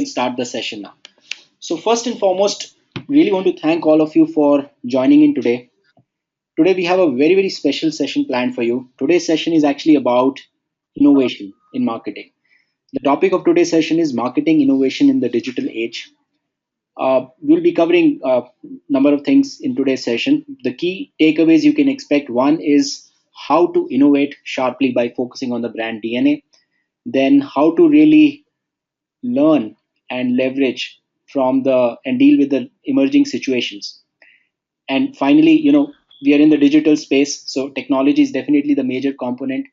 can start the session now. So first and foremost, really want to thank all of you for joining in today. Today we have a very special session planned for you. Today's session is actually about innovation in marketing. The topic of today's session is marketing innovation in the digital age. We'll be covering a number of things in today's session. The key takeaways you can expect: one is how to innovate sharply by focusing on the brand DNA, then how to really learn and leverage from the and deal with the emerging situations, and finally, we are in the digital space, so technology is definitely the major component,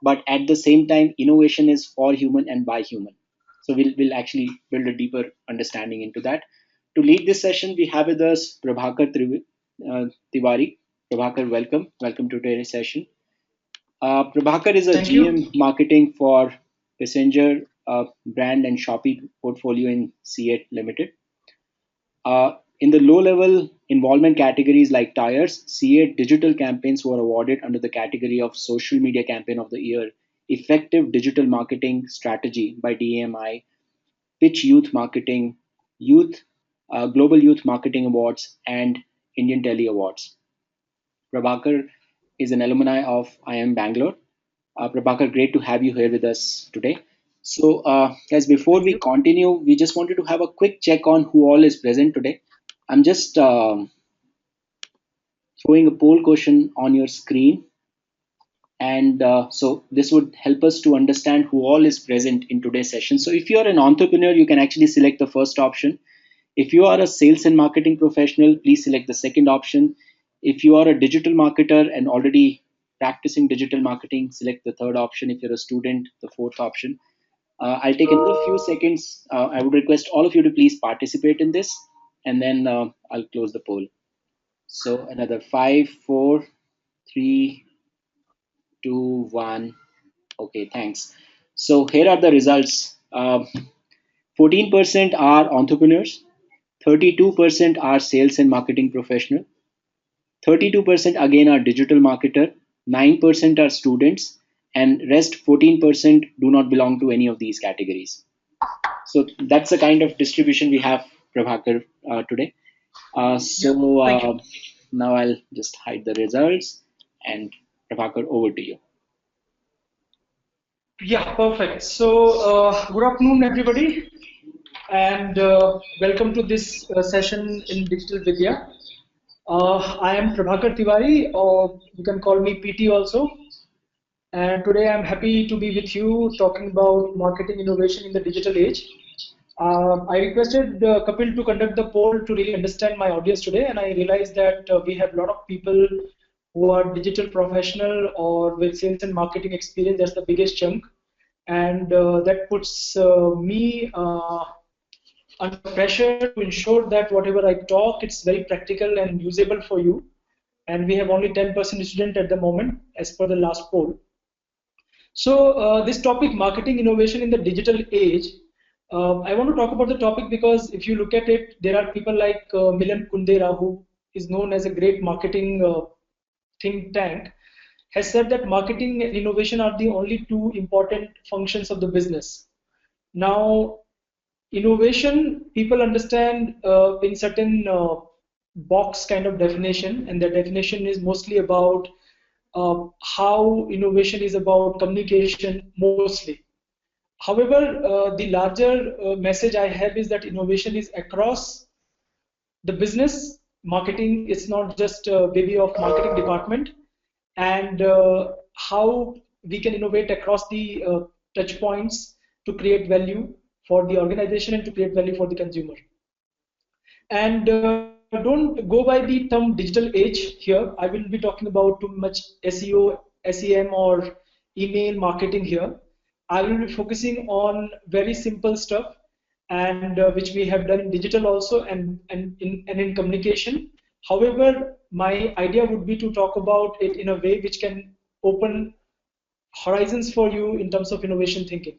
but at the same time innovation is for human and by human. So we'll actually build a deeper understanding into that. To lead this session, we have with us Prabhakar Tiwari. Prabhakar, welcome to today's session. Prabhakar is a Thank you. GM marketing for Passenger brand and Shopee portfolio in C8 Limited. In the low-level involvement categories like tires, C8 digital campaigns were awarded under the category of Social Media Campaign of the Year, Effective Digital Marketing Strategy by DMI, Pitch Youth Marketing, Youth Global Youth Marketing Awards, and Indian Tele Awards. Prabhakar is an alumni of IIM Bangalore. Prabhakar, great to have you here with us today. So, guys, before Thank we you. continue, we just wanted to have a quick check on who all is present today. I'm just throwing a poll question on your screen, and so this would help us to understand who all is present in today's session. So, if you are an entrepreneur, you can actually select the first option. If you are a sales and marketing professional, please select the second option. If you are a digital marketer and already practicing digital marketing, select the third option. If you're a student, the fourth option. I'll take another few seconds. I would request all of you to please participate in this, and then I'll close the poll. So another 5, 4, 3, 2, 1. Okay, thanks. So here are the results. 14% are entrepreneurs, 32% are sales and marketing professional, 32% again are digital marketer, 9% are students, and rest 14% do not belong to any of these categories. So that's the kind of distribution we have, Prabhakar, today. Yeah. Thank you. Now I'll just hide the results, and Prabhakar, over to you. Yeah, perfect. So, good afternoon, everybody, and welcome to this session in Digital Vidya. I am Prabhakar Tiwari, or you can call me PT also. And today I'm happy to be with you talking about marketing innovation in the digital age. I requested Kapil to conduct the poll to really understand my audience today, and I realized that we have a lot of people who are digital professional or with sales and marketing experience. That's the biggest chunk, and that puts me under pressure to ensure that whatever I talk, it's very practical and usable for you. And we have only 10% student at the moment, as per the last poll. So this topic, marketing innovation in the digital age, I want to talk about the topic because if you look at it, there are people like Milan Kundera, who is known as a great marketing think tank, has said that marketing and innovation are the only two important functions of the business. Now, innovation, people understand in certain box kind of definition, and the definition is mostly about how innovation is about communication mostly. However, the larger message I have is that innovation is across the business. Marketing is not just a baby of marketing department, and how we can innovate across the touch points to create value for the organization and to create value for the consumer. And don't go by the term digital age here. I will be talking about too much SEO, SEM, or email marketing here. I will be focusing on very simple stuff, and which we have done in digital also, and in communication. However, my idea would be to talk about it in a way which can open horizons for you in terms of innovation thinking.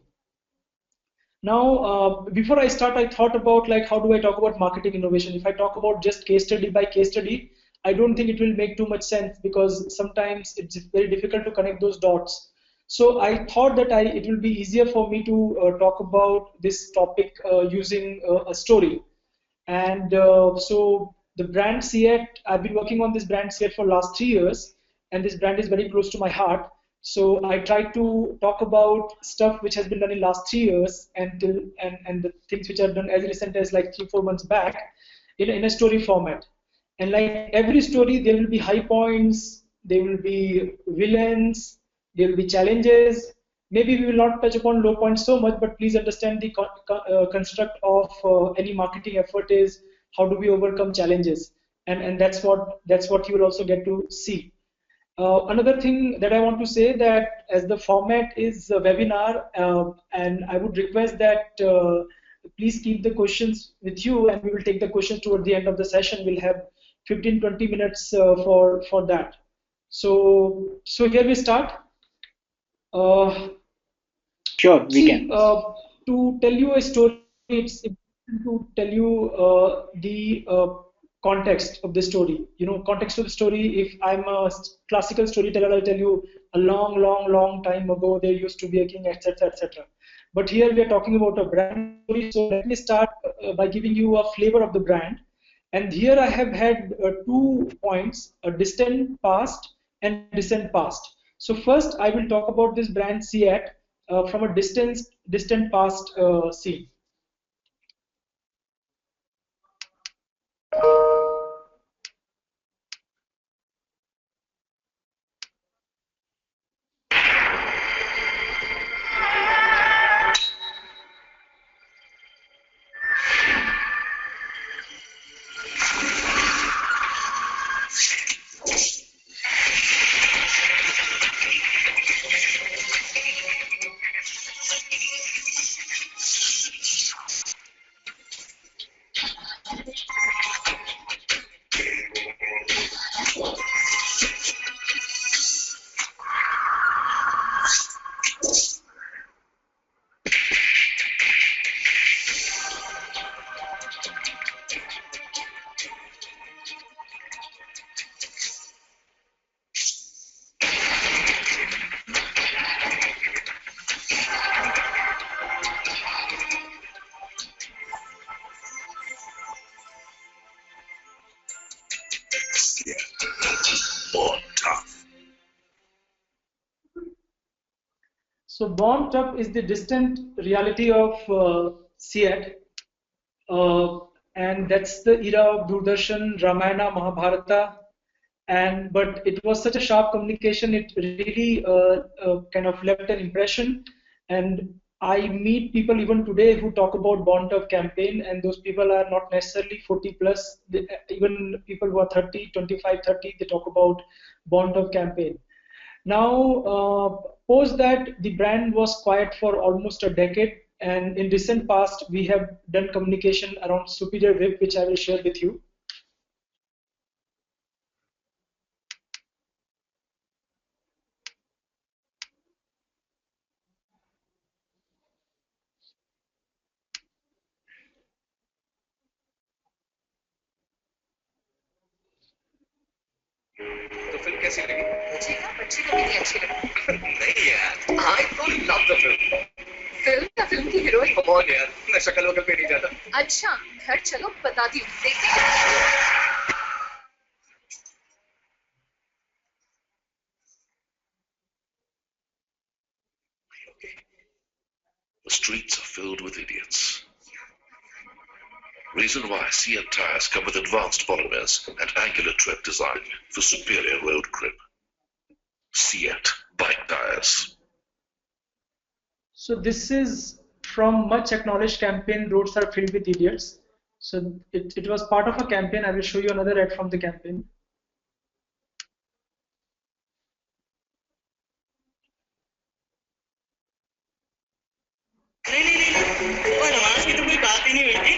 Now, before I start, I thought about like how do I talk about marketing innovation? If I talk about just case study by case study, I don't think it will make too much sense because sometimes it's very difficult to connect those dots. So I thought that it will be easier for me to talk about this topic using a story. And so the brand Seat, I've been working on this brand Seat for last 3 years, and this brand is very close to my heart. So I try to talk about stuff which has been done in last 3 years and the things which are done as recent as like 3 4 months back in a story format. And like every story, there will be high points, there will be villains, there will be challenges. Maybe we will not touch upon low points so much, but please understand the construct of any marketing effort is how do we overcome challenges, and that's what you will also get to see. Another thing that I want to say that as the format is a webinar, and I would request that please keep the questions with you, and we will take the questions toward the end of the session. We'll have 15-20 minutes for that. So here we start. Uh, Sure, we See, can. to tell you a story, it's important to tell you the context of the story. You know, context of the story. If I'm a classical storyteller, I'll tell you a long, long, long time ago there used to be a king, etc., etc. But here we are talking about a brand story. So let me start by giving you a flavor of the brand. And here I have had 2 points: a distant past and distant past. So first, I will talk about this brand Seat from a distant past scene. So Born Tough is the distant reality of Seat, uh, and that's the era of Doordarshan, Ramayana, Mahabharata, and but it was such a sharp communication. It really kind of left an impression, and I meet people even today who talk about Born Tough campaign, and those people are not necessarily 40 plus. Even people who are 30, 25, 30, they talk about Born Tough campaign. Now, post that, the brand was quiet for almost a decade, and in recent past, we have done communication around superior whip, which I will share with you. तो film कैसी लगी? मुझे ना बच्ची कभी नहीं अच्छी लगी। नहीं यार, I don't love the film. Film या फिल्म की हीरोइन? Come on यार, मैं शक्ल वकल पे नहीं जाता। अच्छा, घर चलो बताती हूँ, देखते हैं। The streets are filled with idiots. Reason why Seat tires come with advanced polymers and angular tread design for superior road grip. Seat bike tires. So this is from much acknowledged campaign, roads are filled with idiots. So it was part of a campaign. I will show you another ad from the campaign. नहीं नहीं नहीं नहीं वो advance की तो कोई बात ही नहीं हुई थी।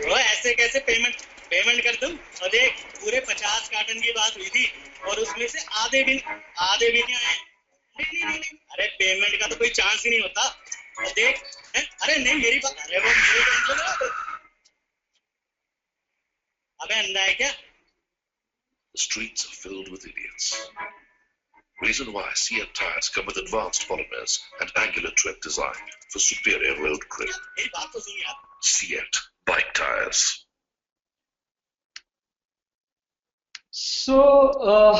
वो ऐसे कैसे पेमेंट पेमेंट कर दूं? और देख पूरे 50 कार्टन की बात हुई थी और उसमें से आधे भी नहीं आए। नहीं नहीं नहीं नहीं अरे पेमेंट का तो कोई चांस ही नहीं होता। और देख अरे नहीं मेरी बात अरे वो मेरी टेंशन है। अबे अंधा है क्या? The streets are filled with idiots. Reason why Seat tires come with advanced polymers and angular tread design for superior road grip. मेरी बात तो सुन यार. Seat bike tires. So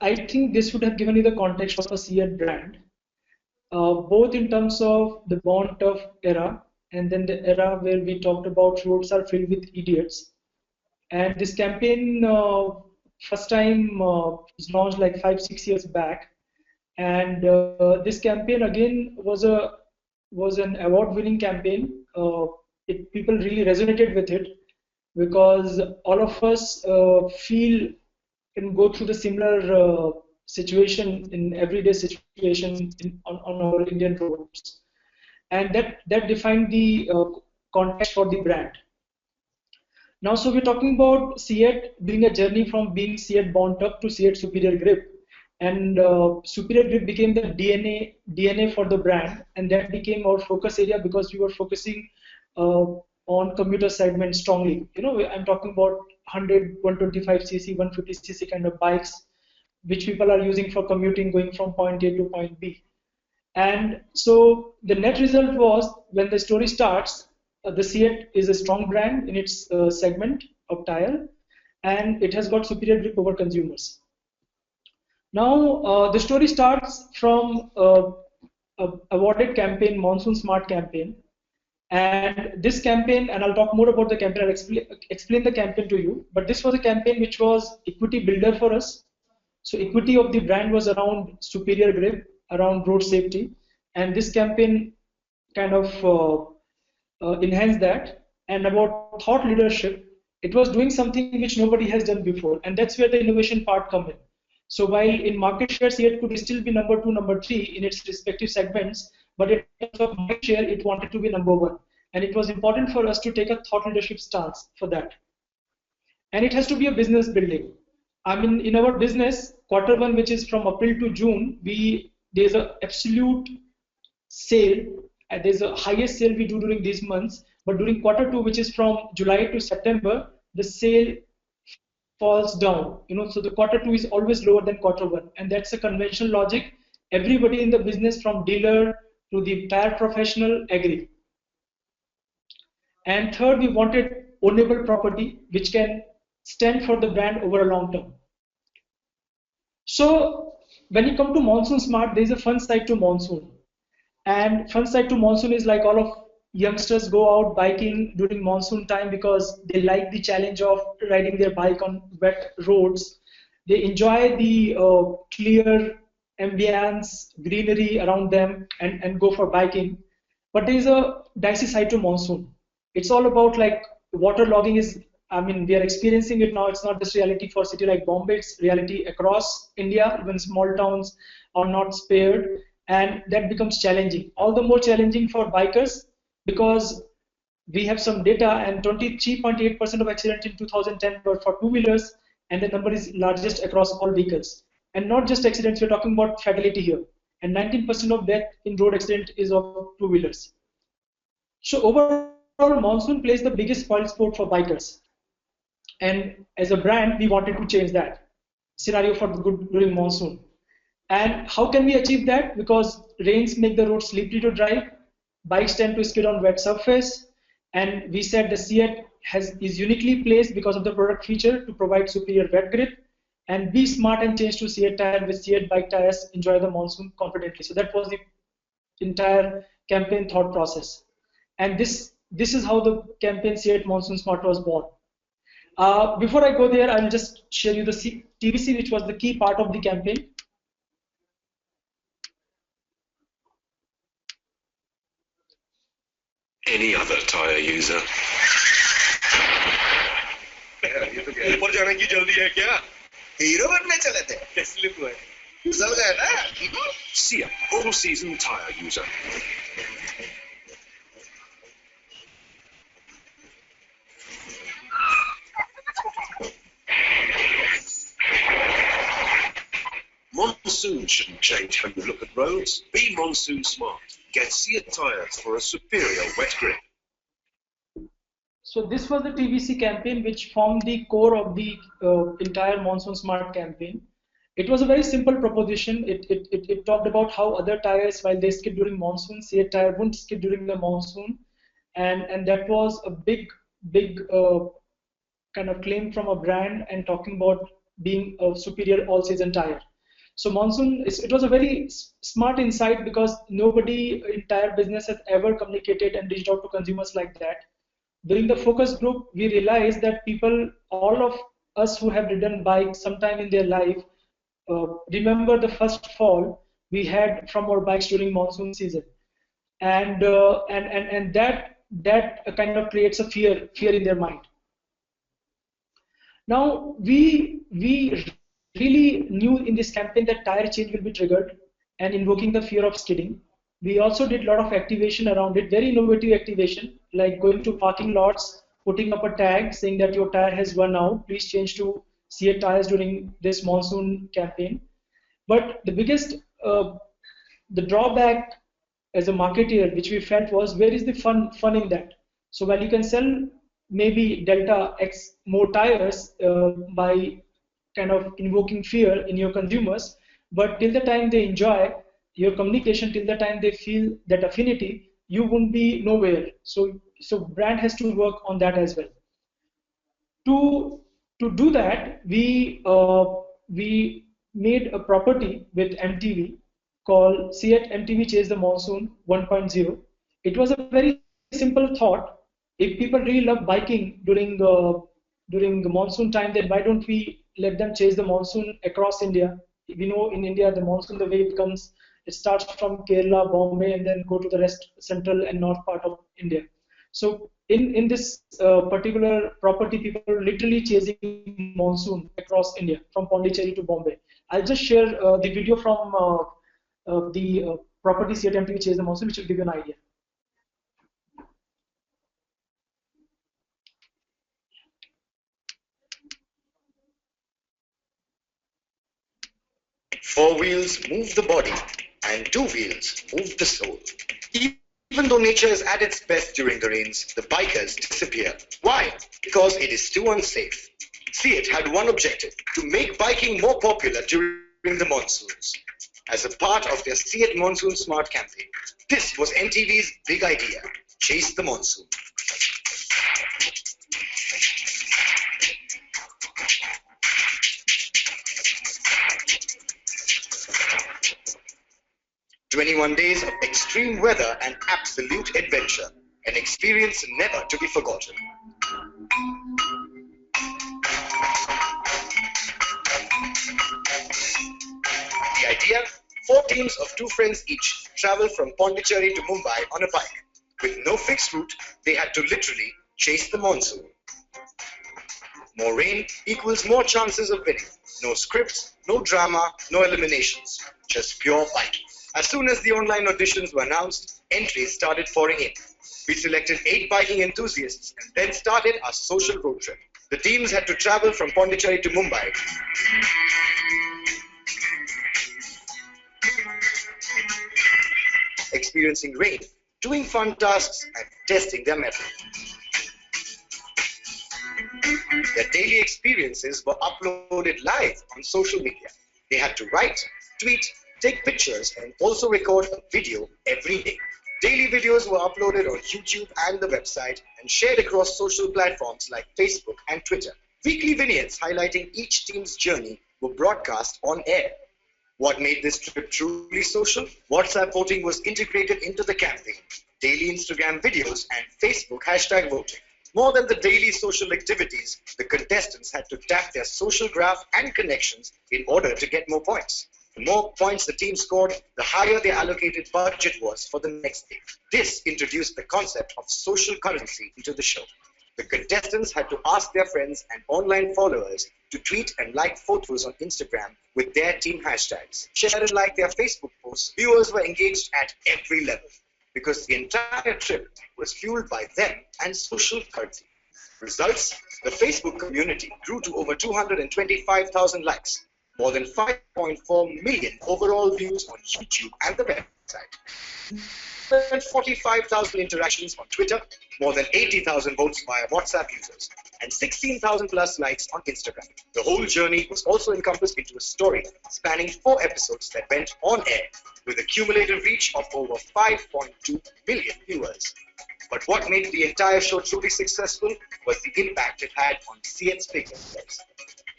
I think this would have given you the context of a Seat brand, both in terms of the born tough era and then the era where we talked about roads are filled with idiots. And this campaign first time was launched like 5-6 years back, and this campaign again was an award-winning campaign. People really resonated with it because all of us feel and go through the similar situation in everyday situation on our Indian roads, and that defined the context for the brand. Now, so we're talking about Seat doing a journey from being Seat Born Tough to Seat Superior Grip, and Superior Grip became the DNA for the brand, and that became our focus area because we were focusing on commuter segment strongly. You know, I'm talking about 100, 125cc, 150cc kind of bikes, which people are using for commuting, going from point A to point B. And so the net result was when the story starts, the Seat is a strong brand in its segment of tire, and it has got superior grip over consumers. Now the story starts from a awarded campaign, Monsoon Smart campaign, and this campaign, and I'll talk more about the campaign. I'll explain the campaign to you. But this was a campaign which was equity builder for us. So equity of the brand was around superior grip, around road safety, and this campaign kind of enhanced that. And about thought leadership, it was doing something which nobody has done before, and that's where the innovation part comes in. So while in market shares it could still be number 2, number 3 in its respective segments, but in terms of market share, it wanted to be number 1, and it was important for us to take a thought leadership stance for that. And it has to be a business building. I mean, in our business, Q1, which is from April to June, there's an absolute sale. There's a highest sale we do during these months, but during Q2, which is from July to September, the sale falls down. You know, so the Q2 is always lower than Q1, and that's a conventional logic. Everybody in the business, from dealer to the tire professional, agree. And third, we wanted ownable property which can stand for the brand over a long term. So when you come to Monsoon Smart, there is a fun side to Monsoon. And fun side to Monsoon is like all of youngsters go out biking during monsoon time because they like the challenge of riding their bike on wet roads. They enjoy the clear ambience, greenery around them, and go for biking. But there is a dicey side to Monsoon. It's all about like waterlogging is, I mean, we are experiencing it now. It's not just reality for a city like Bombay, it's reality across India. Even small towns are not spared, and that becomes challenging. All the more challenging for bikers because we have some data, and 23.8% of accidents in 2010 were for two-wheelers, and the number is largest across all vehicles. And not just accidents, we're talking about fatality here. And 19% of death in road accident is of two-wheelers. So overall, Monsoon plays the biggest spoil sport for bikers. And as a brand, we wanted to change that scenario for good during monsoon. And how can we achieve that? Because rains make the road slippery to drive, bikes tend to skid on wet surface, and we said the Seat is uniquely placed because of the product feature to provide superior wet grip, and be smart and change to Seat tire with Seat bike tires, enjoy the monsoon confidently. So that was the entire campaign thought process. And this is how the campaign Seat Monsoon Smart was born. Before I go there, I'll just share you the TVC, which was the key part of the campaign. Any other tire user? ऊपर जाने की जल्दी है क्या? Hero बनने चले थे? Slip हुए, फिसल गए ना? Seat all-season tire user. Monsoon shouldn't change how you look at roads. Be monsoon smart. Get Seat tires for a superior wet grip. So this was the TVC campaign which formed the core of the entire Monsoon Smart campaign. It was a very simple proposition. It talked about how other tires, while they skid during monsoon, CA tire wouldn't skid during the monsoon, and that was a big kind of claim from a brand and talking about being a superior all-season tire. So monsoon, it was a very smart insight because nobody in tire business has ever communicated and reached out to consumers like that. During the focus group, we realized that people, all of us who have ridden bikes sometime in their life, remember the first fall we had from our bikes during monsoon season, and that kind of creates a fear in their mind. Now we really knew in this campaign that tire change will be triggered and invoking the fear of skidding. We also did a lot of activation around it, very innovative activation, like going to parking lots, putting up a tag saying that your tire has run out, please change to CA tires during this monsoon campaign. But the biggest, the drawback as a marketeer, which we felt was, where is the fun in that? So while you can sell maybe delta X more tires by kind of invoking fear in your consumers, but till the time they enjoy your communication, till the time they feel that affinity, you won't be nowhere. So brand has to work on that as well. To do that, we made a property with MTV called See at MTV Chase the Monsoon 1.0. It was a very simple thought. If people really love biking during the monsoon time, then why don't we let them chase the monsoon across India? We know in India the monsoon, the way it comes, it starts from Kerala, Bombay, and then go to the rest central and north part of India. So in this particular property, people are literally chasing monsoon across India from Pondicherry to Bombay. I'll just share the video from the property CATMT Chase the Monsoon, which will give you an idea. Four wheels move the body, and two wheels move the soul. Even though nature is at its best during the rains, the bikers disappear. Why? Because it is too unsafe. Fiat had one objective: to make biking more popular during the monsoons. As a part of their Fiat Monsoon Smart campaign, this was NTV's big idea: chase the monsoon. "21 days of extreme weather and absolute adventure, an experience never to be forgotten." The idea? 4 teams of 2 friends each travel from Pondicherry to Mumbai on a bike. With no fixed route, they had to literally chase the monsoon. More rain equals more chances of winning. No scripts, no drama, no eliminations. Just pure biking. As soon as the online auditions were announced, entries started pouring in. We selected 8 biking enthusiasts and then started our social road trip. The teams had to travel from Pondicherry to Mumbai. Experiencing rain, doing fun tasks, and testing their mettle. Their daily experiences were uploaded live on social media. They had to write, tweet, take pictures, and also record a video every day. Daily videos were uploaded on YouTube and the website and shared across social platforms like Facebook and Twitter. Weekly vignettes highlighting each team's journey were broadcast on air. What made this trip truly social? WhatsApp voting was integrated into the campaign. Daily Instagram videos and Facebook hashtag voting. More than the daily social activities, the contestants had to tap their social graph and connections in order to get more points. The more points the team scored, the higher their allocated budget was for the next day. This introduced the concept of social currency into the show. The contestants had to ask their friends and online followers to tweet and like photos on Instagram with their team hashtags. Share and like their Facebook posts. Viewers were engaged at every level because the entire trip was fueled by them and social currency. Results? The Facebook community grew to over 225,000 likes, more than 5.4 million overall views on YouTube and the website. than 45,000 interactions on Twitter, more than 80,000 votes via WhatsApp users, and 16,000 plus likes on Instagram. The whole journey was also encompassed into a story spanning 4 episodes that went on air with a cumulative reach of over 5.2 million viewers. But what made the entire show truly successful was the impact it had on Seat's figures.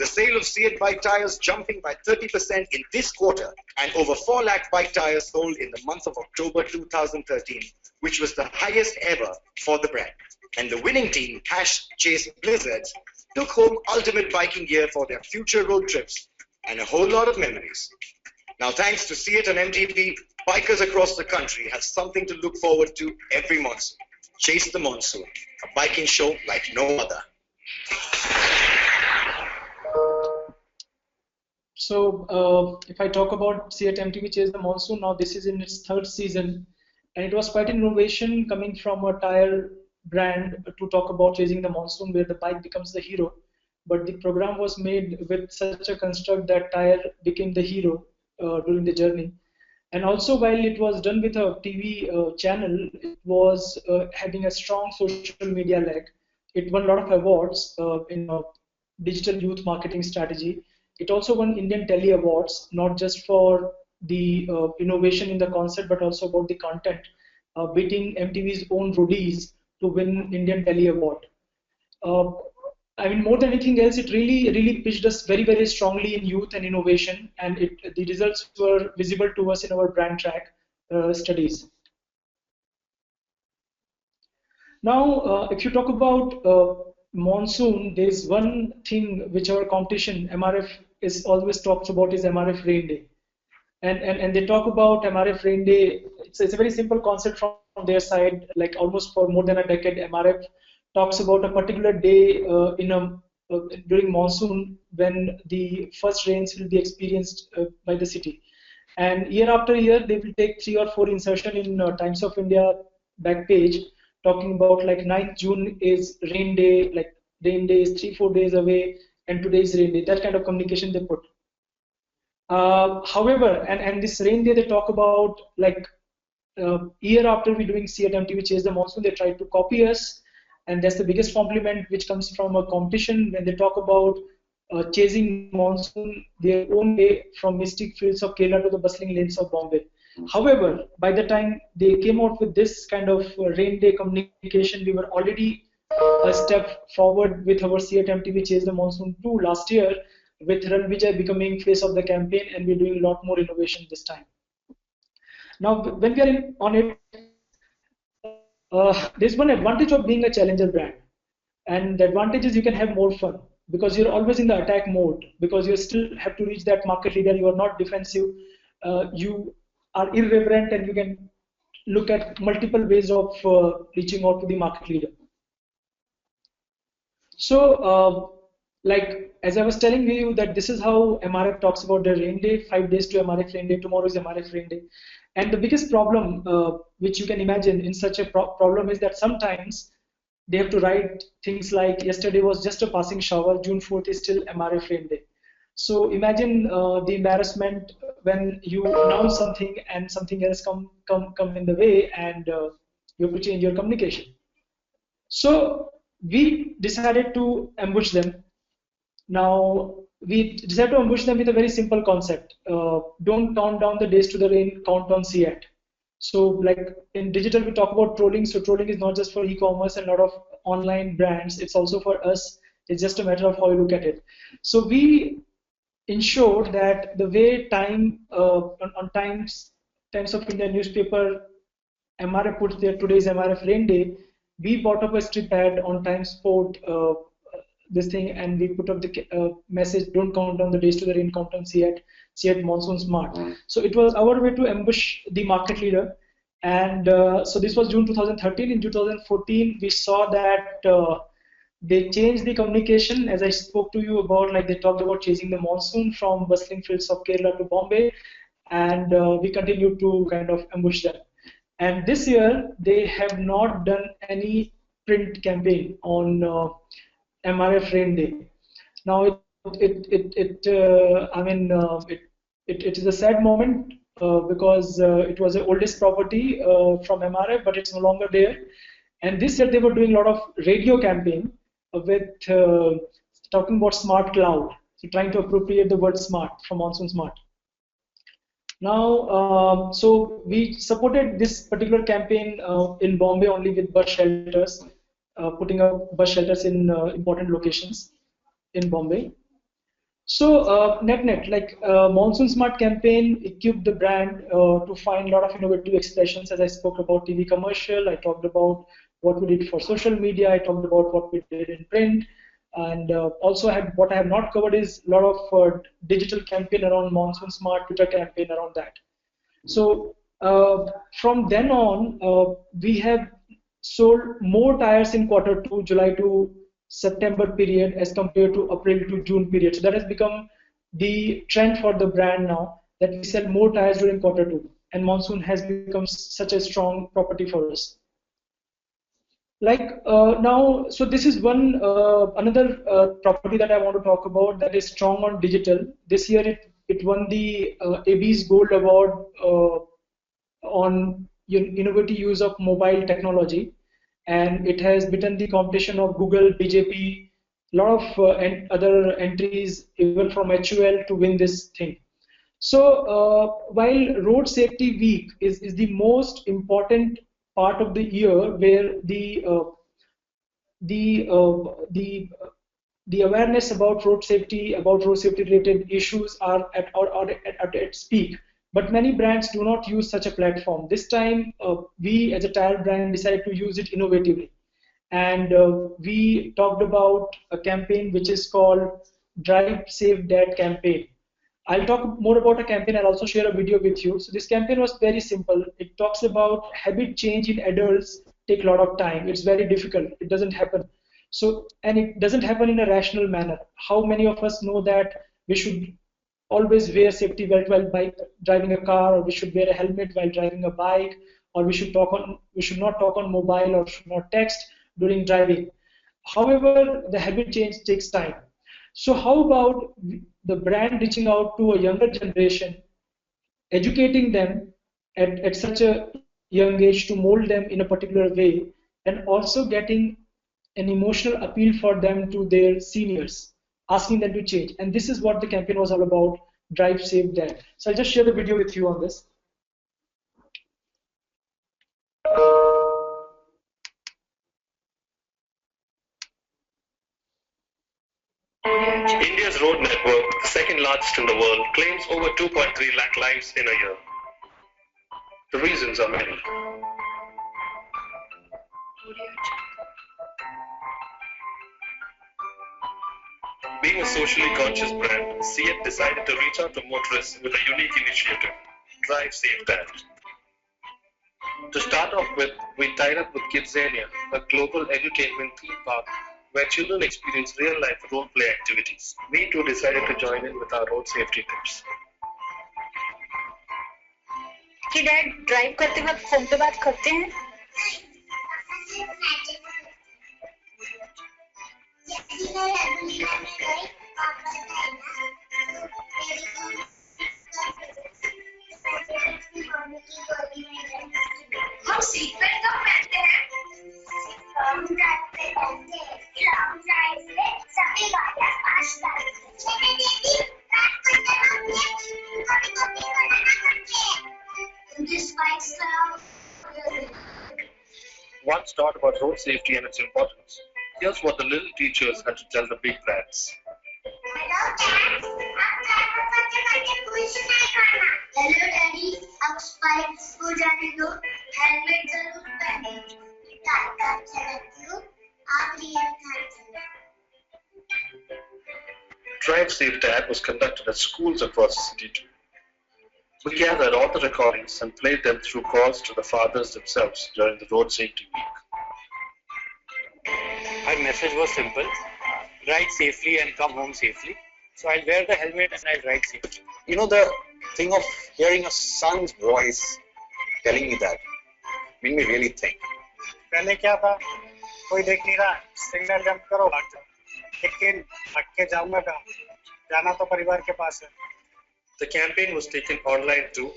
The sale of Seat bike tires jumping by 30% in this quarter, and over 4 lakh bike tires sold in the month of October 2013, which was the highest ever for the brand. And the winning team, Chase Blizzards, took home ultimate biking gear for their future road trips and a whole lot of memories. Now, thanks to Seat and MTV, bikers across the country have something to look forward to every monsoon. Chase the Monsoon, a biking show like no other. So, if I talk about Seat MTV Chase the Monsoon, now this is in its 3rd season, and it was quite an innovation coming from a tire brand to talk about chasing the monsoon, where the bike becomes the hero. But the program was made with such a construct that tire became the hero during the journey. And also, while it was done with a TV channel, it was having a strong social media leg. It won a lot of awards in digital youth marketing strategy. It also won Indian Telly Awards, not just for the innovation in the concept, but also about the content, beating MTV's own Roadies to win Indian Telly Award. I mean, more than anything else, it really pitched us very, very strongly in youth and innovation, and the results were visible to us in our brand track studies. Now, if you talk about monsoon, there's one thing which our competition, MRF, is always talks about is MRF Rain Day. And they talk about MRF Rain Day. It's a very simple concept from their side, like almost for more than a decade, MRF talks about a particular day during monsoon when the first rains will be experienced by the city. And year after year, they will take 3 or 4 insertion in Times of India back page, talking about like 9th June is rain day, like rain day is 3-4 days away, and today is rain day. That kind of communication they put. However, and this rain day they talk about like year after we doing Seat MTV Chase the Monsoon, they try to copy us. And that's the biggest compliment which comes from a competition when they talk about chasing monsoon their own way from mystic fields of Kerala to the bustling lanes of Bombay. However, by the time they came out with this kind of rain day communication, we were already a step forward with our Seat MTV Chase the Monsoon 2 last year, with Ran Vijay becoming face of the campaign, and we're doing a lot more innovation this time. Now, when we are on it, there's one advantage of being a challenger brand, and the advantage is you can have more fun because you're always in the attack mode, because you still have to reach that market leader. You are not defensive, you are irreverent, and you can look at multiple ways of reaching out to the market leader. So like as I was telling you that this is how MRF talks about the rain day, 5 days to MRF rain day, tomorrow is MRF rain day. And the biggest problem which you can imagine in such a problem is that sometimes they have to write things like yesterday was just a passing shower, June 4th is still MRF rain day. So imagine the embarrassment when you announce something and something else come in the way, and you have to change your communication. So we decided to ambush them. Now we decided to ambush them with a very simple concept. Don't count down the days to the rain, count on Seat. So like in digital, we talk about trolling. So trolling is not just for e-commerce and a lot of online brands. It's also for us. It's just a matter of how you look at it. So we ensured that the way Time on Times of India newspaper, MRF puts their today's MRF rain day, we bought up a strip ad on Times Sport this thing, and we put up the message, don't count down the days to the rain, count on Seat Monsoon Smart. So it was our way to ambush the market leader. And so this was June 2013. In 2014, we saw that they changed the communication, as I spoke to you about, like they talked about chasing the monsoon from bustling fields of Kerala to Bombay, and we continued to kind of ambush them. And this year, they have not done any print campaign on MRF Rain Day. Now, it is a sad moment because it was the oldest property from MRF, but it's no longer there. And this year they were doing a lot of radio campaign with talking about smart cloud, so trying to appropriate the word smart from Monsoon Smart. Now, so we supported this particular campaign in Bombay only with bus shelters, putting up bus shelters in important locations in Bombay. So net, like Monsoon Smart campaign equipped the brand to find a lot of innovative expressions. As I spoke about TV commercial, I talked about what we did for social media, I talked about what we did in print, and also what I have not covered is a lot of digital campaign around Monsoon Smart, Twitter campaign around that. So from then on, we have sold more tires in quarter 2, July to September period as compared to April to June period. So that has become the trend for the brand now, that we sell more tires during quarter 2, and Monsoon has become such a strong property for us. Like now, so this is one another property that I want to talk about that is strong on digital. This year it won the AB's Gold Award on innovative use of mobile technology, and it has beaten the competition of Google, BJP, a lot of other entries, even from HUL, to win this thing. So while Road Safety Week is the most important part of the year, where the awareness about road safety, related issues are at its peak. But many brands do not use such a platform. This time, we as a tire brand decided to use it innovatively. And we talked about a campaign which is called Drive Safe Dad campaign. I'll talk more about a campaign. I'll also share a video with you. So this campaign was very simple. It talks about habit change in adults take a lot of time. It's very difficult. It doesn't happen. So, and it doesn't happen in a rational manner. How many of us know that we should always wear safety belt while driving a car, or we should wear a helmet while driving a bike, or we should not talk on mobile, or should not text during driving. However, the habit change takes time. So how about the brand reaching out to a younger generation, educating them at such a young age to mold them in a particular way, and also getting an emotional appeal for them to their seniors, asking them to change. And this is what the campaign was all about, Drive Safe Dad. So I'll just share the video with you on this. India's road network, the second largest in the world, claims over 2.3 lakh lives in a year. The reasons are many. Being a socially conscious brand, CEAT decided to reach out to motorists with a unique initiative, Drive Safe Dad. To start off with, we tied up with Kidzania, a global edutainment theme park where children experience real-life role-play activities. We too decided to join in with our road safety tips. कि dad drive करते वक्त phone पे बात करते हैं? हम seat belt कब पहनते हैं? लॉन्ग ड्राइव पे पहनते हैं। लॉन्ग ड्राइव पे सभी गाड़ियाँ फास्ट चलती हैं। मैंने देखी रात को इतना कभी-कभी बनाना करते हैं। This bike's Once taught about road safety and its importance, here's what the little teachers had to tell the big brands. Hello daddy, अब स्पाइक्स को जाने दो, हेलमेट जरूर पहने, कार का चलाती हूँ, आप रियर कार चलाओ। Drive Safe Dad was conducted at schools across the city too. We gathered all the recordings and played them through calls to the fathers themselves during the Road Safety Week. My message was simple: ride safely and come home safely. So I'll wear the helmet and I'll ride safely. You know, the thing of hearing a son's voice telling me that made me really think. पहले क्या था? कोई देख नहीं रहा, signal jump करो, भाग जाओ। लेकिन भाग के जाऊंगा कहाँ? जाना तो परिवार के पास है। The campaign was taken online too,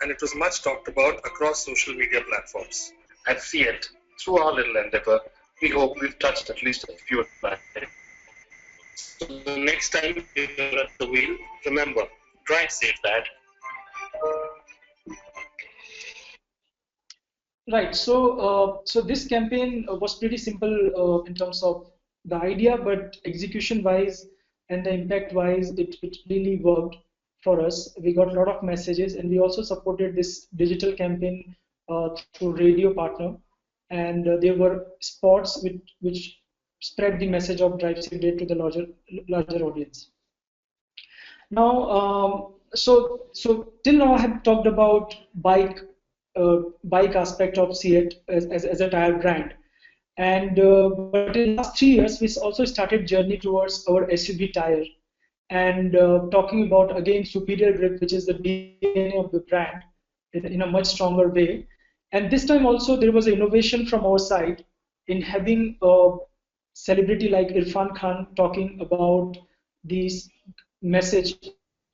and it was much talked about across social media platforms. At CET, through our little endeavor, we hope we've touched at least a few lives. So the next time you're at the wheel, remember, drive safe, Dad. Right. So this campaign was pretty simple in terms of the idea, but execution-wise and the impact-wise, it really worked for us. We got a lot of messages, and we also supported this digital campaign through radio partner, and there were spots which spread the message of Drive Safe Day to the larger audience. Now, so till now I have talked about bike aspect of CET as a tire brand, and but in the last 3 years we also started journey towards our SUV tire, and talking about again superior grip, which is the DNA of the brand, in a much stronger way. And this time also there was innovation from our side in having a celebrity like Irfan Khan talking about this message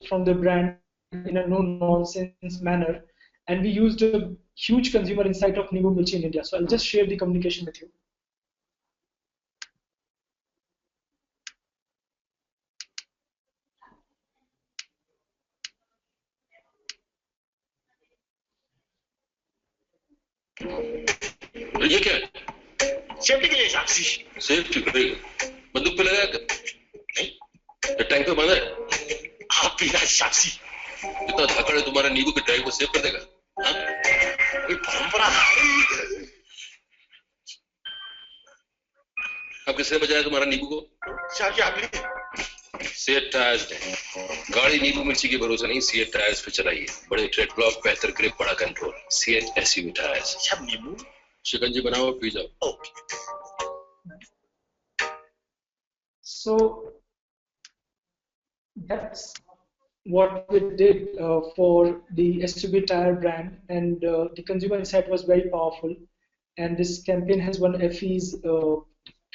from the brand in a no nonsense manner, and we used a huge consumer insight of Nibu Milchi in India. So I'll just share the communication with you. ये क्या है? Safety के लिए साक्षी। Safety के लिए बंदूक पे लगाया कर? नहीं, ये टैंक पे बंद है। आप भी ना साक्षी। इतना धक्का है तुम्हारा नींबू के ड्राइव को सेव कर देगा? हाँ? ये परंपरा है। अब किसने बजाया तुम्हारा नींबू को? साक्षी आपने। सीएट टायर्स ने गाड़ी नींबू मिर्ची के भरोसे नहीं, सीएट टायर्स पे चलाइए। बड़े ट्रेड ब्लॉक, बेहतर ग्रिप, बड़ा कंट्रोल। CEAT SUV tyres. सब नींबू शिकंजी बनाओ, पी जाओ। Okay. So that's what we did for the SUV tire brand, and the consumer insight was very powerful. And this campaign has won FEs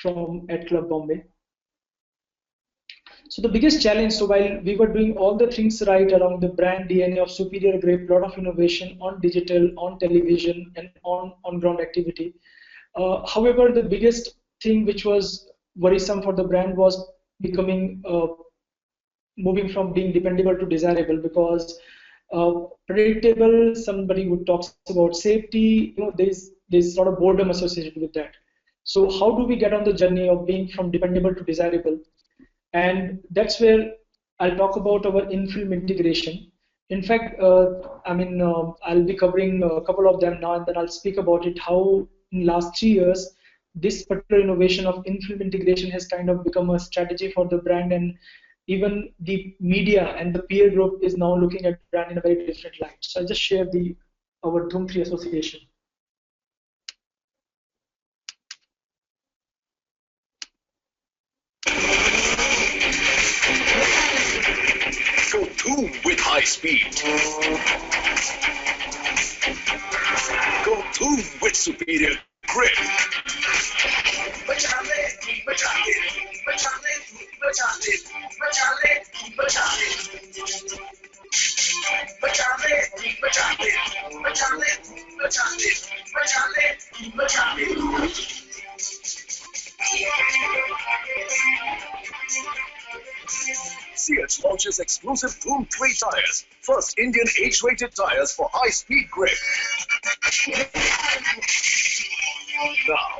from at Club Bombay. So the biggest challenge, so while we were doing all the things right around the brand DNA of superior grip, lot of innovation on digital, on television, and on ground activity. However, the biggest thing which was worrisome for the brand was becoming moving from being dependable to desirable, because predictable, somebody would talk about safety, there's sort of boredom associated with that. So how do we get on the journey of being from dependable to desirable? And that's where I'll talk about our in-film integration. In fact, I'll be covering a couple of them now, and then I'll speak about it, how in the last 3 years, this particular innovation of in-film integration has kind of become a strategy for the brand, and even the media and the peer group is now looking at the brand in a very different light. So I'll just share our Dhoom 3 association. Go Dhoom with high speed. Go Dhoom with superior grip. CH launches exclusive Dhoom 3 tires, first Indian age-rated tires for high-speed grip. Now,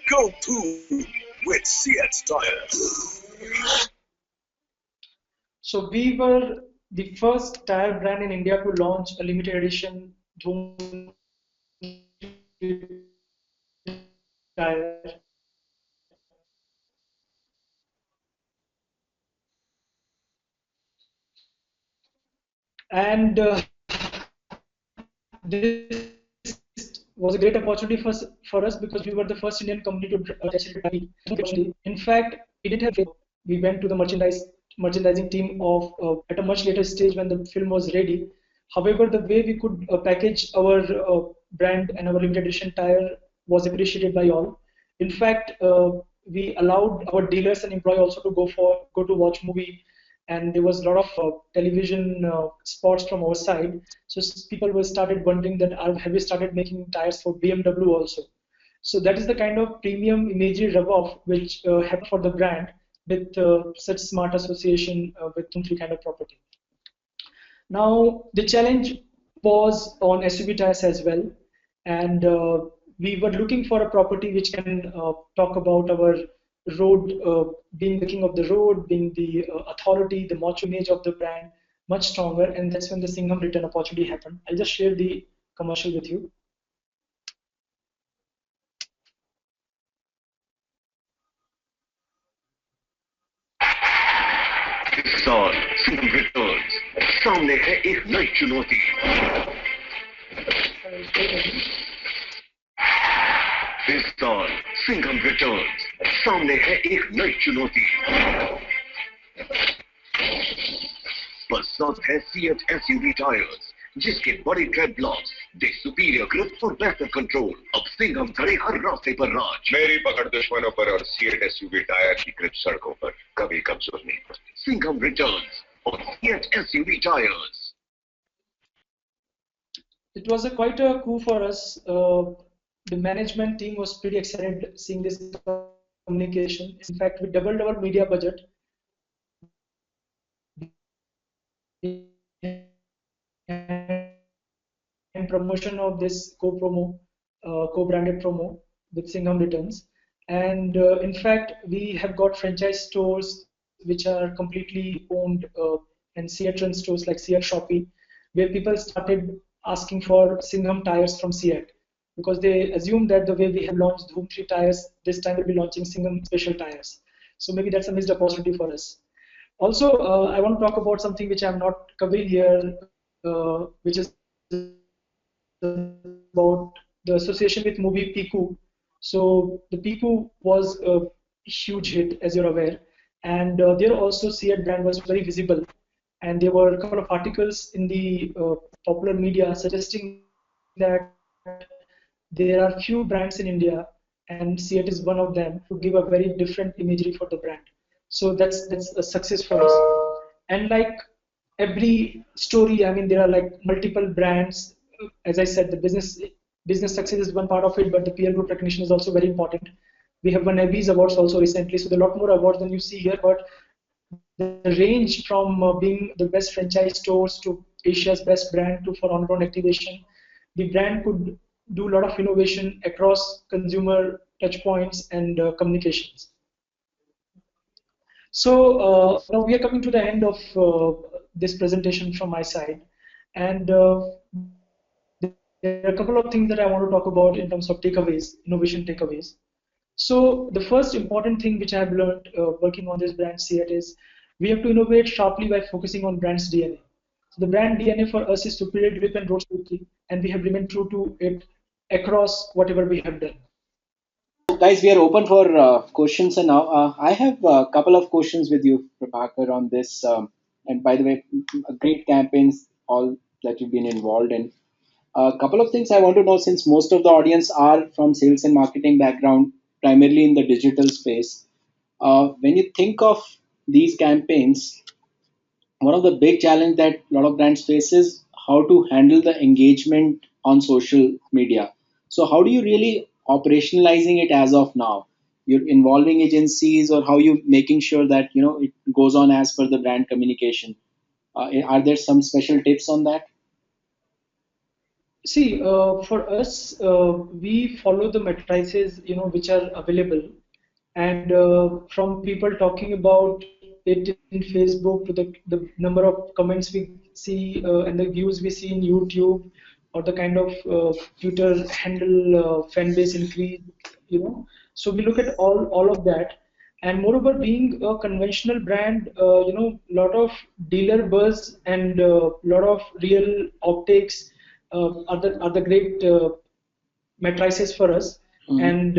go Dhoom with CH tires. So we were the first tire brand in India to launch a limited edition Dhoom tire. And this was a great opportunity for us because we were the first Indian company to in fact, we didn't have. We went to the merchandising team of at a much later stage when the film was ready. However, the way we could package our brand and our limited edition tire was appreciated by all. In fact, we allowed our dealers and employees also to go to watch movie and there was a lot of television spots from our side. So people were started wondering that have we started making tires for BMW also? So that is the kind of premium imagery rub-off which happened for the brand with such smart association with Tuntri kind of property. Now, the challenge was on SUV tires as well, and we were looking for a property which can talk about our road, being the king of the road, being the authority, the macho image of the brand, much stronger, and that's when the Singham return opportunity happened. I'll just share the commercial with you. इस साल Singham returns सामने है एक नई चुनौती इस साल Singham returns सामने है एक नई चुनौती बरसात है सीएट एसयूवी टायर्स जिसके बड़े ट्रेड ब्लॉक्स दे सुपीरियर ग्रिप और बेहतर कंट्रोल अब सिंघम करे हर रास्ते पर राज मेरी पकड़ दुश्मनों पर और सीएट एसयूवी टायर की ग्रिप सड़कों पर कभी कमजोर नहीं पड़ती सिंघम रिटर्न्स और CEAT SUV tyres It was quite a coup for us. The management team was pretty excited seeing this communication. In fact, we doubled our media budget and promotion of this co-branded promo with Singham Returns. And in fact, we have got franchise stores which are completely owned and Seat run stores like Seat Shopee, where people started asking for Singham tires from Seat because they assume that the way we have launched Dhoom 3 tires, this time we'll be launching Singham special tires. So maybe that's a missed opportunity for us. Also, I want to talk about something which I'm not covering here, which is about the association with movie Piku. So the Piku was a huge hit, as you're aware, and there also Seat brand was very visible. And there were a couple of articles in the popular media suggesting that there are few brands in India, and Seat is one of them, who give a very different imagery for the brand. So that's a success for us. And like every story, I mean, there are like multiple brands. As I said, the business success is one part of it, but the peer group recognition is also very important. We have won Abbey's awards also recently, so there are a lot more awards than you see here, but the range from being the best franchise stores to Asia's best brand to for on-ground activation, the brand could do a lot of innovation across consumer touch points and communications. So now we are coming to the end of this presentation from my side, and there are a couple of things that I want to talk about in terms of takeaways, innovation takeaways. So the first important thing which I have learned working on this brand Seat is we have to innovate sharply by focusing on brand's DNA. So the brand DNA for us is superior grip and road safety, and we have remained true to it across whatever we have done. Guys, we are open for questions, and now I have a couple of questions with you, Prabhakar, on this. And by the way, great campaigns, all that you've been involved in. A couple of things I want to know, since most of the audience are from sales and marketing background, primarily in the digital space. When you think of these campaigns, one of the big challenge that a lot of brands face is how to handle the engagement on social media. So how do you really operationalizing it as of now? You're involving agencies, or how you making sure that it goes on as per the brand communication? Are there some special tips on that? See, for us, we follow the matrices, which are available, and from people talking about it in Facebook to the number of comments we see and the views we see in YouTube, or the kind of Twitter handle fan base increase. So we look at all of that, and moreover, being a conventional brand, lot of dealer buzz and lot of real optics are the great matrices for us, and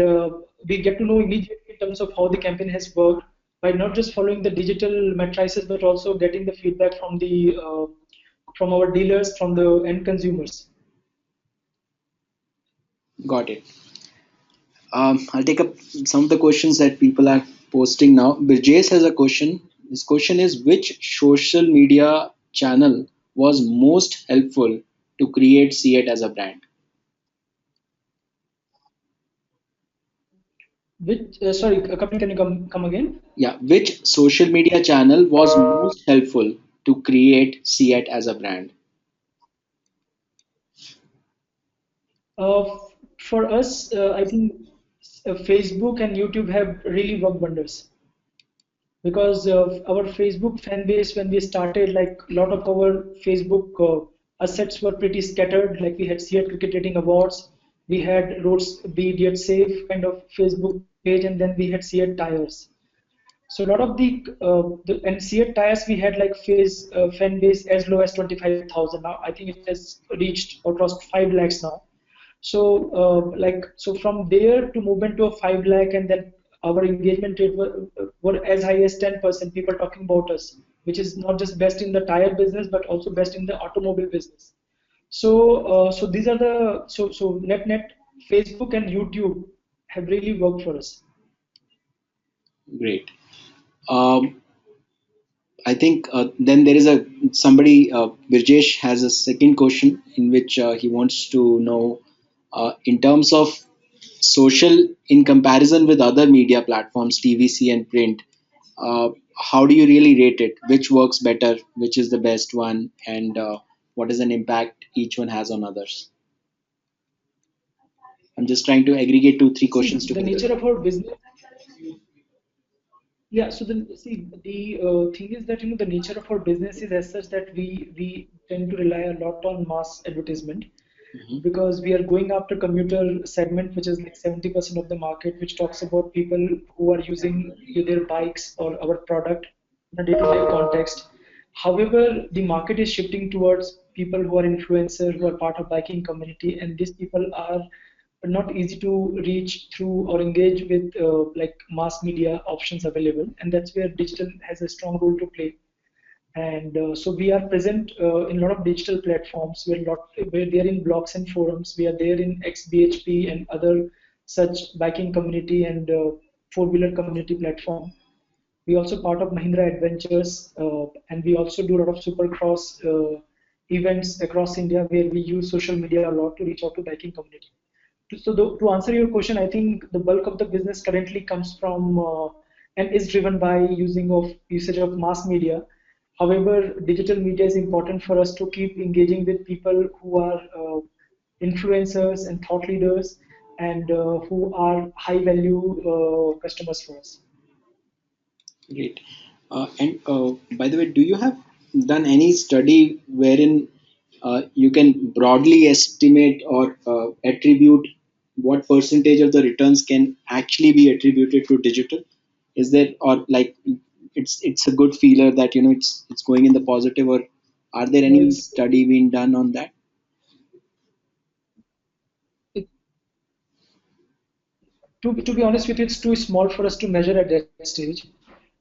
we get to know immediately in terms of how the campaign has worked by not just following the digital matrices but also getting the feedback from our dealers, from the end consumers. Got it. I'll take up some of the questions that people are posting now. Birjesh has a question. This question is, which social media channel was most helpful to create See It as a brand? Which, sorry, Kapil, can you come again? Yeah, which social media channel was most helpful to create See It as a brand? For us, I think Facebook and YouTube have really worked wonders because our Facebook fan base, when we started, like a lot of our Facebook assets were pretty scattered. Like we had CEAT Cricket Rating Awards, we had Roads Be Idiot Safe kind of Facebook page, and then we had CEAT Tires. So a lot of the and CEAT Tires, we had like fan base as low as 25,000. Now I think it has reached or crossed 5 lakhs now. So from there to movement to a 5 lakh, and then our engagement rate were as high as 10%. People talking about us, which is not just best in the tire business but also best in the automobile business. So these are the net Facebook and YouTube have really worked for us. Great. Um, I think then there is a somebody. Virjesh has a second question in which he wants to know, in terms of social in comparison with other media platforms, TVC and print. How do you really rate it? Which works better? Which is the best one? And what is an impact each one has on others? I'm just trying to aggregate two, three questions See, the together. nature of our business. Yeah, so the thing is that the nature of our business is as such that we tend to rely a lot on mass advertisement Mhm. because we are going after commuter segment, which is like 70% of the market, which talks about people who are using their bikes or our product in a day-to-day context. However, the market is shifting towards people who are influencers, who are part of biking community, and these people are not easy to reach through or engage with like mass media options available, and that's where digital has a strong role to play. And so we are present in a lot of digital platforms. We're there in blogs and forums. We are there in XBHP and other such biking community and four-wheeler community platform. We also part of Mahindra Adventures, and we also do a lot of supercross events across India where we use social media a lot to reach out to biking community. To answer your question, I think the bulk of the business currently comes from and is driven by usage of mass media. However, digital media is important for us to keep engaging with people who are influencers and thought leaders and who are high value customers for us. Great. And by the way, do you have done any study wherein you can broadly estimate or attribute what percentage of the returns can actually be attributed to digital? Is there, or like it's a good feeler that it's going in the positive, or are there No, any study being done on that? it, to be honest with you, it's too small for us to measure at that stage.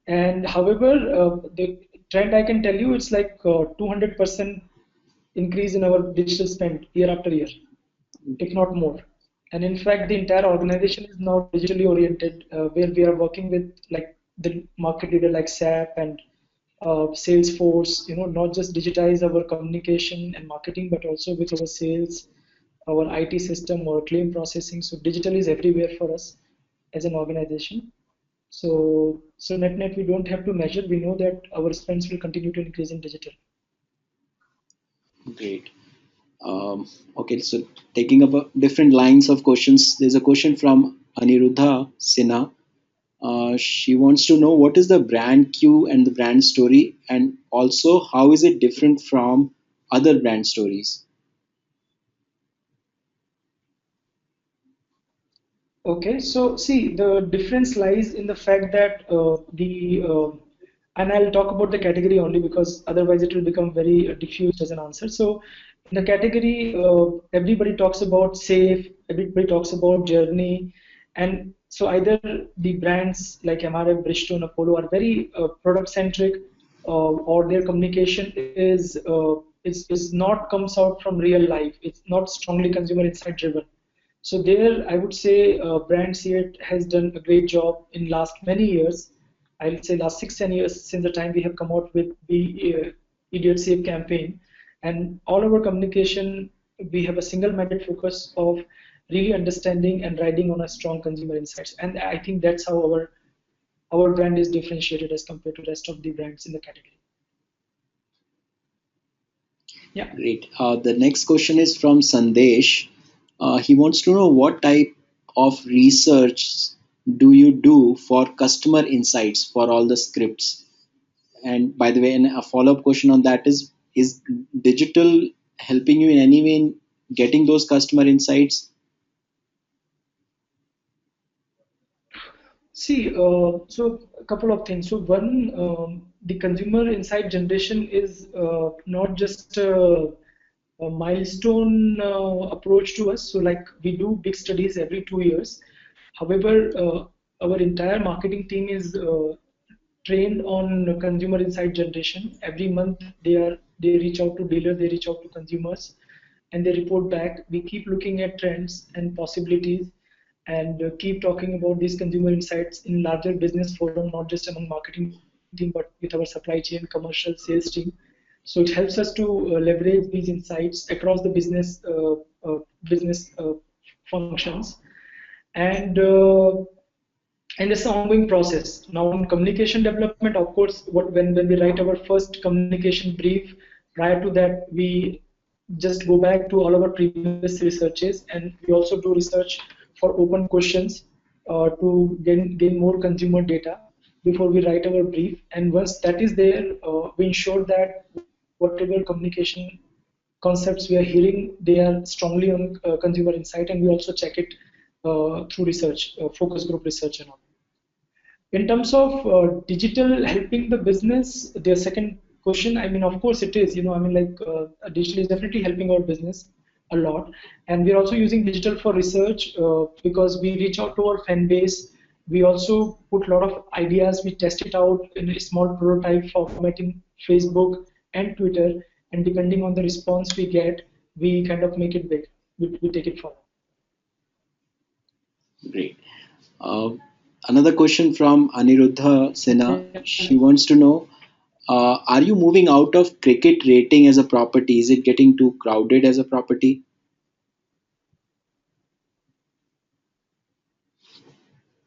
And however, the trend I can tell you, it's like 200% increase in our digital spend year after year, if not more. And in fact, the entire organization is now digitally oriented, where we are working with like the market leader like SAP and Salesforce. Not just digitize our communication and marketing, but also with our sales, our IT system, our claim processing. So digital is everywhere for us as an organization. So net we don't have to measure. We know that our spends will continue to increase in digital. Great. Okay, so taking up different lines of questions, there's a question from Aniruddha Sinha. She wants to know what is the brand cue and the brand story, and also how is it different from other brand stories? Okay, so see, the difference lies in the fact that and I'll talk about the category only because otherwise it will become very diffused as an answer. So, in the category, everybody talks about safe, everybody talks about journey, and so either the brands like MRF, Bridgestone, Apollo are very product centric, or their communication is not comes out from real life. It's not strongly consumer insight driven. So there, I would say brand Seat has done a great job in last many years. I'll say last 6-10 years since the time we have come out with the Idiot Safe campaign, and all our communication, we have a single-minded focus of really understanding and riding on a strong consumer insights, and I think that's how our brand is differentiated as compared to rest of the brands in the category. Yeah. Great. The next question is from Sandesh. He wants to know what type of research do you do for customer insights for all the scripts? And by the way, and a follow-up question on that is digital helping you in any way in getting those customer insights? See, so a couple of things. So one, the consumer insight generation is not just a milestone approach to us. So like we do big studies every 2 years. However, our entire marketing team is trained on consumer insight generation. Every month they reach out to dealers, they reach out to consumers, and they report back. We keep looking at trends and possibilities, and keep talking about these consumer insights in larger business forum, not just among marketing team, but with our supply chain, commercial, sales team. So it helps us to leverage these insights across the business functions, and it's an ongoing process. Now, in communication development, of course, when we write our first communication brief, prior to that, we just go back to all our previous researches, and we also do research for open questions to gain more consumer data before we write our brief. And once that is there, we ensure that whatever communication concepts we are hearing, they are strongly on consumer insight, and we also check it through research, focus group research and all. In terms of digital helping the business, the second question, I mean, of course it is, I mean, like digital is definitely helping our business a lot. And we're also using digital for research because we reach out to our fan base. We also put a lot of ideas, we test it out in a small prototype format in Facebook and Twitter. And depending on the response we get, we kind of make it big. We take it forward. Great. Another question from Aniruddha Sinha. She wants to know, are you moving out of cricket rating as a property? Is it getting too crowded as a property?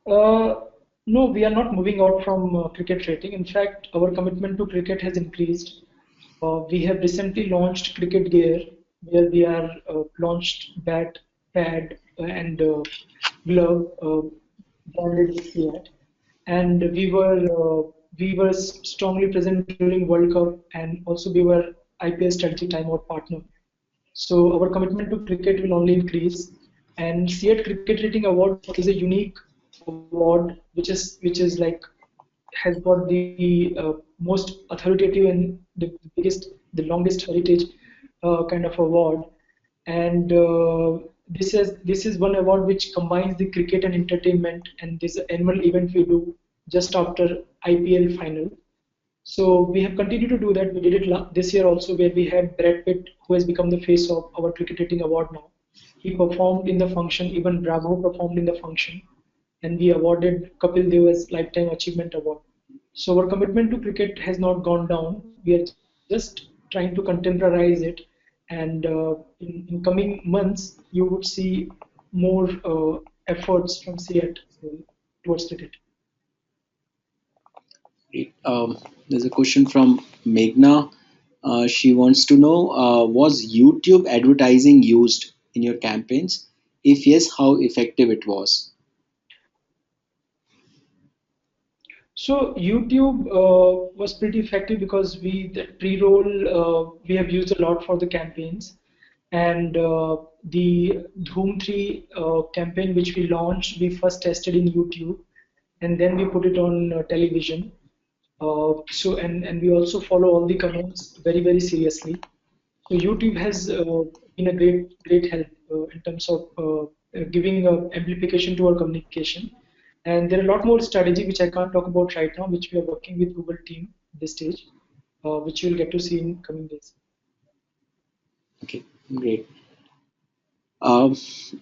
No, we are not moving out from cricket rating. In fact, our commitment to cricket has increased. We have recently launched cricket gear, where we are launched bat, pad, and glove branded with Fiat. And we were strongly present during World Cup, and also we were IPL strategy timeout partner. So our commitment to cricket will only increase. And CEAT Cricket Rating Award is a unique award, which is like has got the most authoritative and the biggest, the longest heritage kind of award. And this is one award which combines the cricket and entertainment, and this annual event we do just after IPL final. So we have continued to do that. We did it this year also, where we had Brad Pitt, who has become the face of our cricket rating award now. He performed in the function, even Bravo performed in the function, and we awarded Kapil Dev as Lifetime Achievement Award. So our commitment to cricket has not gone down. We are just trying to contemporize it, and in coming months, you would see more efforts from CEAT towards cricket. There's a question from Meghna. She wants to know, was YouTube advertising used in your campaigns? If yes, how effective it was? So YouTube was pretty effective because that pre-roll we have used a lot for the campaigns, and the Dhoom 3 campaign which we launched, we first tested in YouTube, and then we put it on television. So we also follow all the comments very seriously. So YouTube has been a great help in terms of giving amplification to our communication. And there are a lot more strategy which I can't talk about right now, which we are working with Google team at this stage, which you'll get to see in coming days. Okay, great.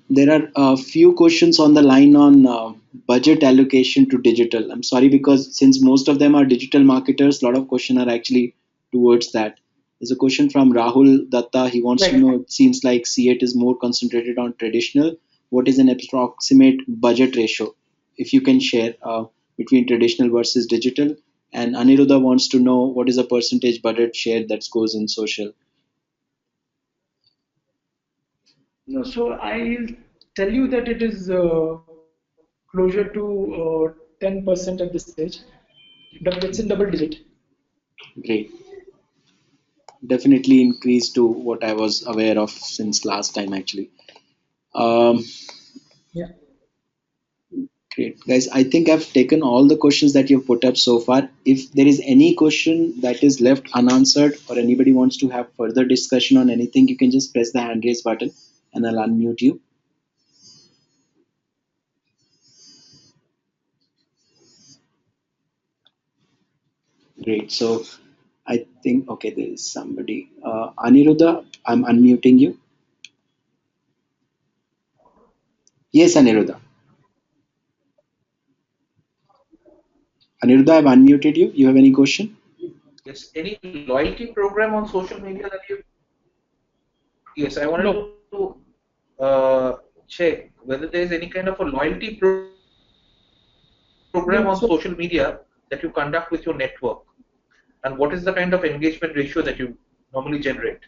There are a few questions on the line on budget allocation to digital? I'm sorry, because since most of them are digital marketers, a lot of questions are actually towards that. There's a question from Rahul Datta. He wants to Right. know, it seems like C8 is more concentrated on traditional. What is an approximate budget ratio? If you can share between traditional versus digital. And Aniruddha wants to know what is the percentage budget share that goes in social. No, so I'll tell you that it is closer to 10% at this stage. It's in double digit. Great. Definitely increased to what I was aware of since last time actually. Um, Yeah. Great, guys. I think I've taken all the questions that you've put up so far. If there is any question that is left unanswered or anybody wants to have further discussion on anything, you can just press the hand raise button and I'll unmute you. Great. So I think, okay, there is somebody. Aniruddha, I'm unmuting you. Yes, Aniruddha. Aniruddha, I've unmuted you. You have any question? Yes, any loyalty program on social media that you? Yes, I wanted No. to check whether there is any kind of a loyalty program No. on So social media that you conduct with your network, and what is the kind of engagement ratio that you normally generate?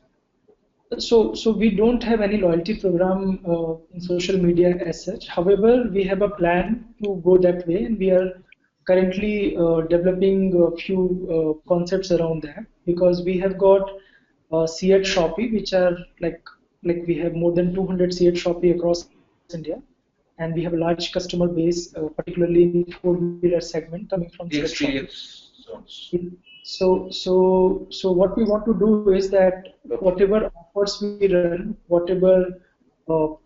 so we don't have any loyalty program in social media as such. However, we have a plan to go that way, and we are currently developing a few concepts around that because we have got C at Shopee, which are like we have more than 200 C at Shopee across India, and we have a large customer base, particularly in four-wheeler segment coming from The C at Shopee. experience zones. So what we want to do is that whatever offers we run, whatever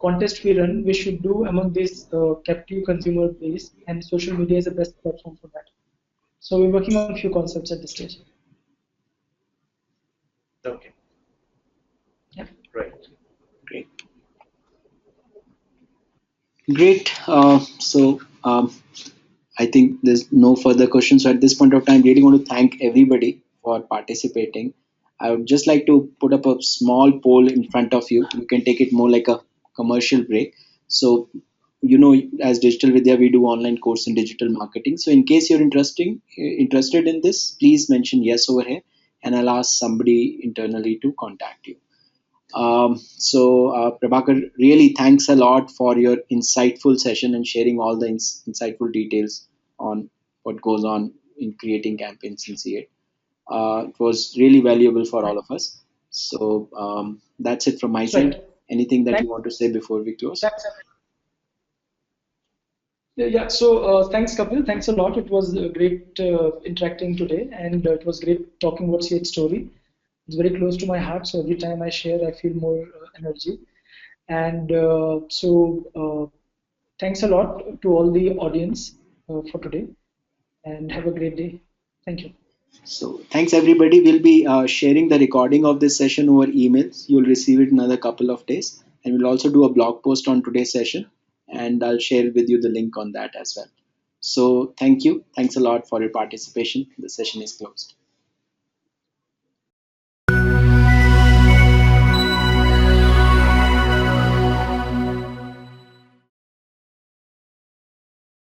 contest we run, we should do among this captive consumer base, and social media is the best platform for that. So we're working on a few concepts at this stage. Okay. Yeah. Right. Great. Great. I think there's no further questions. So at this point of time, really want to thank everybody for participating. I would just like to put up a small poll in front of you. You can take it more like a commercial break. So, as Digital Vidya, we do online course in digital marketing. So in case you're interested in this, please mention yes over here, and I'll ask somebody internally to contact you. Prabhakar, really thanks a lot for your insightful session and sharing all the insightful details on what goes on in creating campaigns in C8. It was really valuable for all of us. So that's it from my Right. side. Anything that Thanks. you want to say before we close? Thanks. Yeah. So thanks, Kapil. Thanks a lot. It was great interacting today, and it was great talking about C8 story. It's very close to my heart. So every time I share, I feel more energy. And thanks a lot to all the audience for today, and have a great day. Thank you. So thanks everybody. We'll be sharing the recording of this session over emails. You'll receive it in another couple of days, and we'll also do a blog post on today's session, and I'll share with you the link on that as well. So thank you. Thanks a lot for your participation. The session is closed.